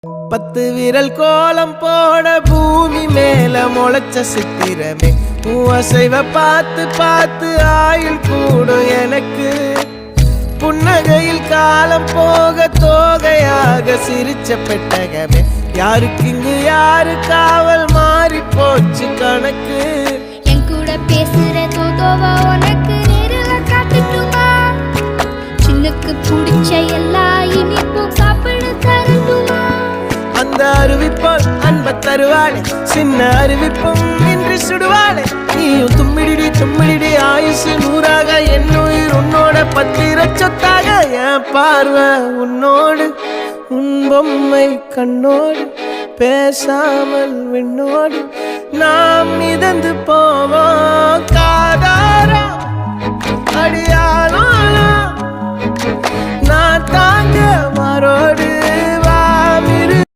10 விரல் கோலம் போட பூமி மேல முளைச்ச சித்திரமே அசைவ பார்த்து பார்த்து ஆயுள் கூடும் எனக்கு புன்னகையில் காலம் போக தோகையாக சிரிச்ச பெட்டகமே யாருக்கு இங்கு யாரு காவல் மாறி போச்சு கணக்கு என் கூட பேசுற தோதோவா உனக்கு நேரில் காட்டுட்டுமா சின்னக்கு பிடிச்ச எல்லா இனிப்பும் சாப்பிட தரட்டுமா அந்த அறிவிப்போல் அன்ப தருவாளே சின்ன அறிவிப்பும் இன்று சுடுவாளே நீயும் தும்மிடி ஆயுசு 100ஆக என் உயிர் உன்னோட 10 சொத்தாக என் பார்வை உன்னோடு உன் பொம்மை கண்ணோடு பேசாமல் விண்ணோடு நாம் மிதந்து போவோம் காதாரா அடியானோ நான் தாங்க மாறோடு